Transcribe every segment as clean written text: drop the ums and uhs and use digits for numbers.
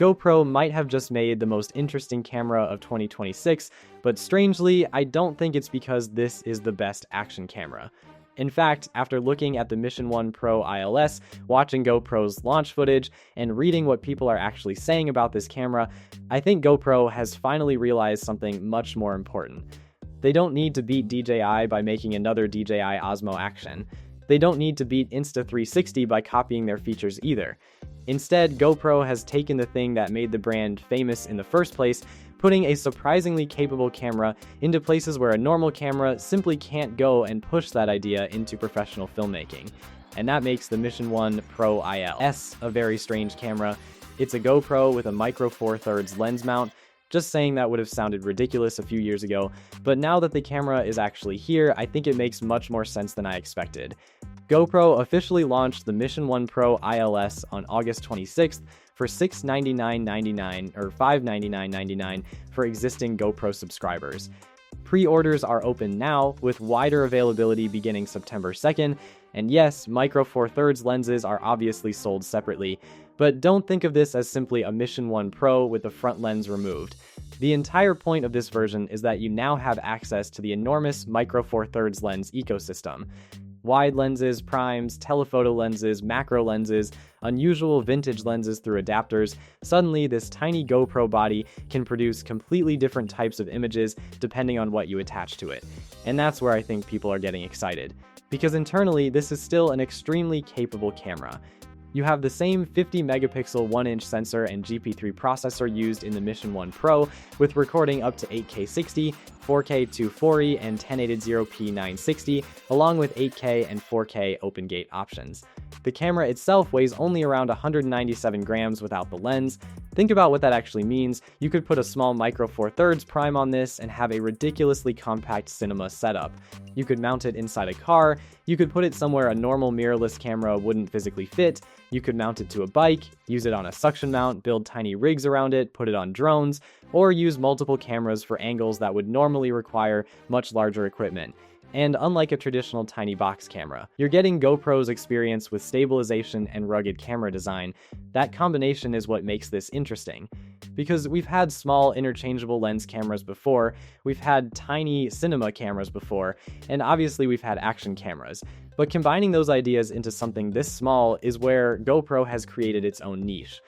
GoPro might have just made the most interesting camera of 2026, but strangely, I don't think it's because this is the best action camera. In fact, after looking at the Mission 1 Pro ILS, watching GoPro's launch footage, and reading what people are actually saying about this camera, I think GoPro has finally realized something much more important. They don't need to beat DJI by making another DJI Osmo Action. They don't need to beat Insta360 by copying their features either. Instead, GoPro has taken the thing that made the brand famous in the first place, putting a surprisingly capable camera into places where a normal camera simply can't go, and push that idea into professional filmmaking. And that makes the Mission 1 Pro ILS a very strange camera. It's a GoPro with a micro Four Thirds lens mount. Just saying that would have sounded ridiculous a few years ago, but now that the camera is actually here, I think it makes much more sense than I expected. GoPro officially launched the Mission 1 Pro ILS on August 26th for $699.99 or $599.99 for existing GoPro subscribers. Pre-orders are open now, with wider availability beginning September 2nd, and yes, micro Four Thirds lenses are obviously sold separately, but don't think of this as simply a Mission 1 Pro with the front lens removed. The entire point of this version is that you now have access to the enormous micro Four Thirds lens ecosystem. Wide lenses, primes, telephoto lenses, macro lenses, unusual vintage lenses through adapters. Suddenly, this tiny GoPro body can produce completely different types of images depending on what you attach to it. And that's where I think people are getting excited. Because internally, this is still an extremely capable camera. You have the same 50 megapixel 1-inch sensor and GP3 processor used in the Mission 1 Pro, with recording up to 8K 60, 4K 240, and 1080p 960, along with 8K and 4K open gate options. The camera itself weighs only around 197 grams without the lens. Think about what that actually means. You could put a small micro Four Thirds prime on this and have a ridiculously compact cinema setup. You could mount it inside a car, you could put it somewhere a normal mirrorless camera wouldn't physically fit, you could mount it to a bike, use it on a suction mount, build tiny rigs around it, put it on drones, or use multiple cameras for angles that would normally require much larger equipment. And unlike a traditional tiny box camera, you're getting GoPro's experience with stabilization and rugged camera design. That combination is what makes this interesting. Because we've had small interchangeable lens cameras before, we've had tiny cinema cameras before, and obviously we've had action cameras. But combining those ideas into something this small is where GoPro has created its own niche.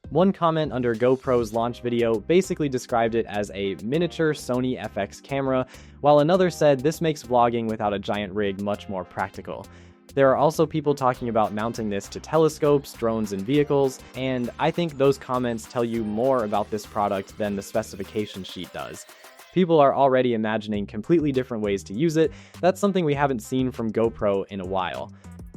One comment under GoPro's launch video basically described it as a miniature Sony FX camera, while another said this makes vlogging without a giant rig much more practical. There are also people talking about mounting this to telescopes, drones, and vehicles, and I think those comments tell you more about this product than the specification sheet does. People are already imagining completely different ways to use it. That's something we haven't seen from GoPro in a while.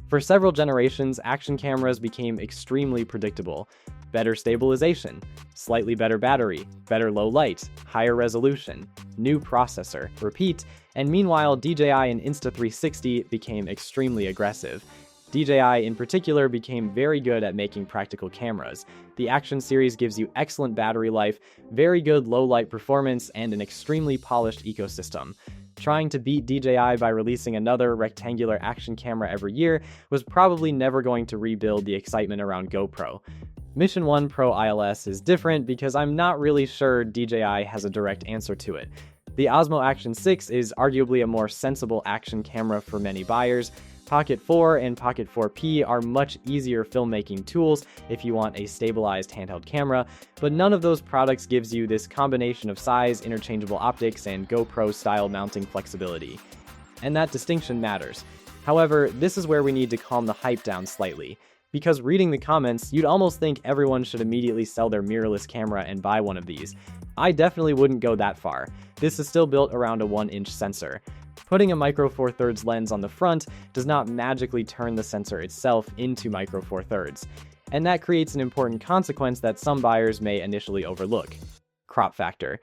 For several generations, action cameras became extremely predictable. Better stabilization, slightly better battery, better low light, higher resolution, new processor, repeat, and meanwhile DJI and Insta360 became extremely aggressive. DJI in particular became very good at making practical cameras. The Action series gives you excellent battery life, very good low light performance, and an extremely polished ecosystem. Trying to beat DJI by releasing another rectangular action camera every year was probably never going to rebuild the excitement around GoPro. Mission 1 Pro ILS is different because I'm not really sure DJI has a direct answer to it. The Osmo Action 6 is arguably a more sensible action camera for many buyers. Pocket 4 and Pocket 4P are much easier filmmaking tools if you want a stabilized handheld camera, but none of those products gives you this combination of size, interchangeable optics, and GoPro-style mounting flexibility. And that distinction matters. However, this is where we need to calm the hype down slightly. Because reading the comments, you'd almost think everyone should immediately sell their mirrorless camera and buy one of these. I definitely wouldn't go that far. This is still built around a 1-inch sensor. Putting a micro Four Thirds lens on the front does not magically turn the sensor itself into micro Four Thirds. And that creates an important consequence that some buyers may initially overlook: crop factor.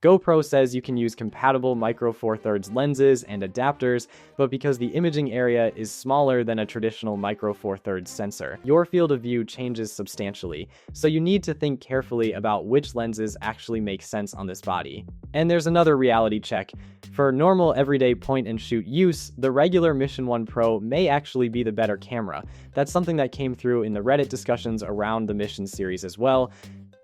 GoPro says you can use compatible micro Four Thirds lenses and adapters, but because the imaging area is smaller than a traditional micro Four Thirds sensor, your field of view changes substantially, so you need to think carefully about which lenses actually make sense on this body. And there's another reality check. For normal everyday point-and-shoot use, the regular Mission 1 Pro may actually be the better camera. That's something that came through in the Reddit discussions around the Mission series as well.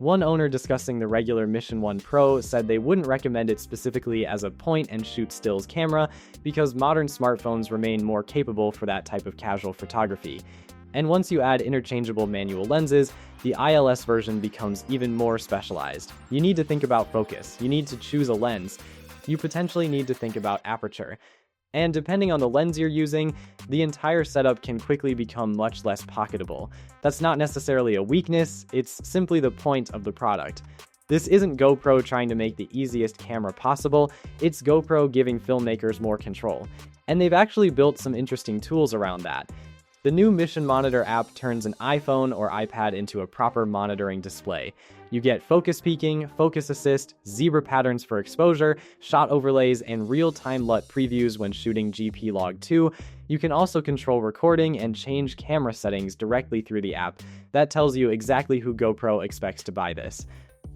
One owner discussing the regular Mission 1 Pro said they wouldn't recommend it specifically as a point-and-shoot stills camera because modern smartphones remain more capable for that type of casual photography. And once you add interchangeable manual lenses, the ILS version becomes even more specialized. You need to think about focus, you need to choose a lens, you potentially need to think about aperture. And depending on the lens you're using, the entire setup can quickly become much less pocketable. That's not necessarily a weakness, it's simply the point of the product. This isn't GoPro trying to make the easiest camera possible, it's GoPro giving filmmakers more control. And they've actually built some interesting tools around that. The new Mission Monitor app turns an iPhone or iPad into a proper monitoring display. You get focus peaking, focus assist, zebra patterns for exposure, shot overlays, and real-time LUT previews when shooting GP Log 2. You can also control recording and change camera settings directly through the app. That tells you exactly who GoPro expects to buy this.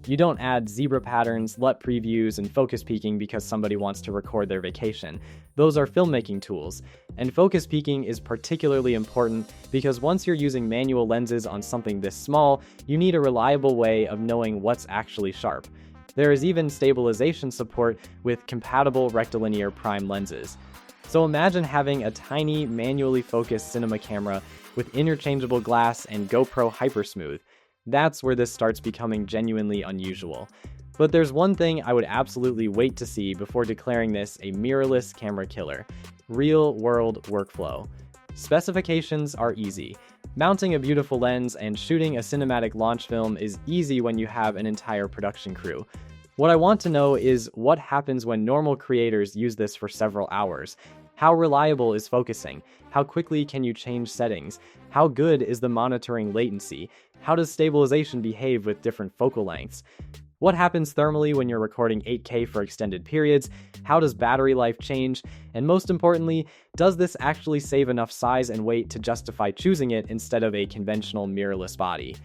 You don't add zebra patterns, LUT previews, and focus peaking because somebody wants to record their vacation. Those are filmmaking tools. And focus peaking is particularly important because once you're using manual lenses on something this small, you need a reliable way of knowing what's actually sharp. There is even stabilization support with compatible rectilinear prime lenses. So imagine having a tiny, manually focused cinema camera with interchangeable glass and GoPro HyperSmooth. That's where this starts becoming genuinely unusual. But there's one thing I would absolutely wait to see before declaring this a mirrorless camera killer: real-world workflow. Specifications are easy. Mounting a beautiful lens and shooting a cinematic launch film is easy when you have an entire production crew. What I want to know is what happens when normal creators use this for several hours. How reliable is focusing? How quickly can you change settings? How good is the monitoring latency? How does stabilization behave with different focal lengths? What happens thermally when you're recording 8K for extended periods? How does battery life change? And most importantly, does this actually save enough size and weight to justify choosing it instead of a conventional mirrorless body?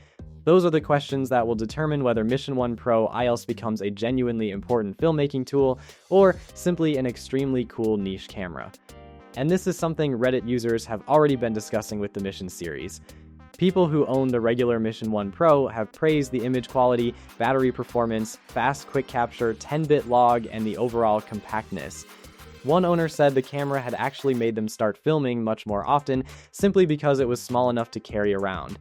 Those are the questions that will determine whether Mission 1 Pro ILS becomes a genuinely important filmmaking tool or simply an extremely cool niche camera. And this is something Reddit users have already been discussing with the Mission series. People who own the regular Mission 1 Pro have praised the image quality, battery performance, fast quick capture, 10-bit log, and the overall compactness. One owner said the camera had actually made them start filming much more often simply because it was small enough to carry around.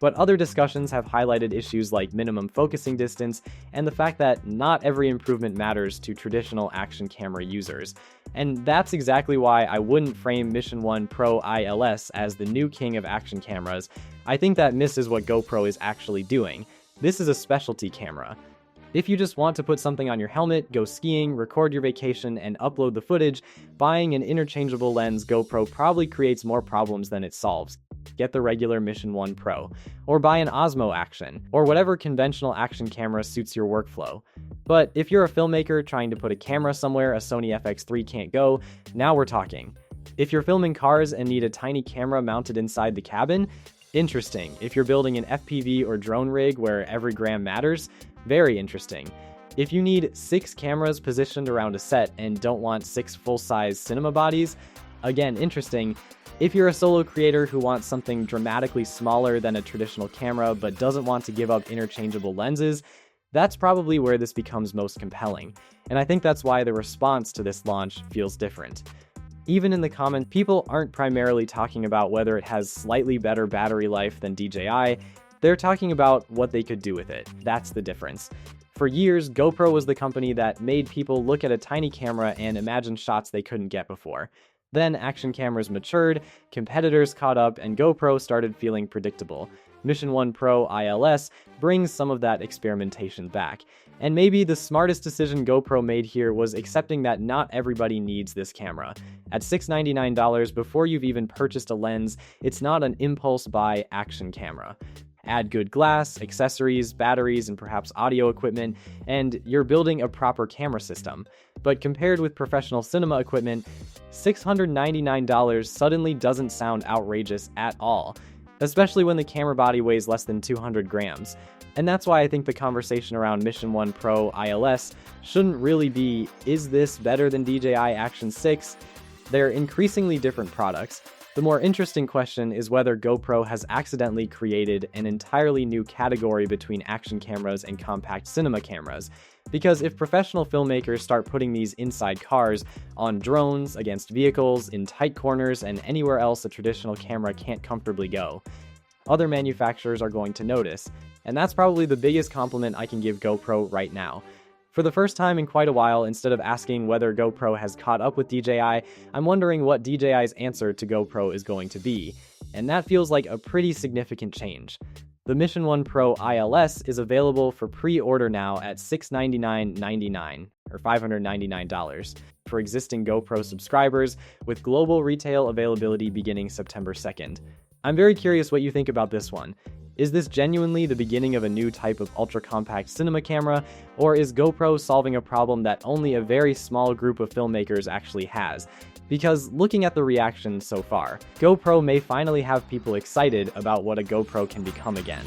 But other discussions have highlighted issues like minimum focusing distance and the fact that not every improvement matters to traditional action camera users. And that's exactly why I wouldn't frame Mission 1 Pro ILS as the new king of action cameras. I think that misses what GoPro is actually doing. This is a specialty camera. If you just want to put something on your helmet, go skiing, record your vacation, and upload the footage, buying an interchangeable lens GoPro probably creates more problems than it solves. Get the regular Mission 1 Pro, or buy an Osmo Action, or whatever conventional action camera suits your workflow. But if you're a filmmaker trying to put a camera somewhere a Sony FX3 can't go, now we're talking. If you're filming cars and need a tiny camera mounted inside the cabin, interesting. If you're building an FPV or drone rig where every gram matters, very interesting. If you need 6 cameras positioned around a set and don't want 6 full-size cinema bodies, again, interesting. If you're a solo creator who wants something dramatically smaller than a traditional camera but doesn't want to give up interchangeable lenses, that's probably where this becomes most compelling. And I think that's why the response to this launch feels different. Even in the comments, people aren't primarily talking about whether it has slightly better battery life than DJI, they're talking about what they could do with it. That's the difference. For years, GoPro was the company that made people look at a tiny camera and imagine shots they couldn't get before. Then action cameras matured, competitors caught up, and GoPro started feeling predictable. Mission 1 Pro ILS brings some of that experimentation back. And maybe the smartest decision GoPro made here was accepting that not everybody needs this camera. At $699 before you've even purchased a lens, it's not an impulse buy action camera. Add good glass, accessories, batteries, and perhaps audio equipment, and you're building a proper camera system. But compared with professional cinema equipment, $699 suddenly doesn't sound outrageous at all, especially when the camera body weighs less than 200 grams. And that's why I think the conversation around Mission 1 Pro ILS shouldn't really be, is this better than DJI Action 6? They're increasingly different products. The more interesting question is whether GoPro has accidentally created an entirely new category between action cameras and compact cinema cameras. Because if professional filmmakers start putting these inside cars, on drones, against vehicles, in tight corners, and anywhere else a traditional camera can't comfortably go, other manufacturers are going to notice. And that's probably the biggest compliment I can give GoPro right now. For the first time in quite a while, instead of asking whether GoPro has caught up with DJI, I'm wondering what DJI's answer to GoPro is going to be. And that feels like a pretty significant change. The Mission 1 Pro ILS is available for pre-order now at $699.99, or $599, for existing GoPro subscribers, with global retail availability beginning September 2nd. I'm very curious what you think about this one. Is this genuinely the beginning of a new type of ultra-compact cinema camera, or is GoPro solving a problem that only a very small group of filmmakers actually has? Because looking at the reaction so far, GoPro may finally have people excited about what a GoPro can become again.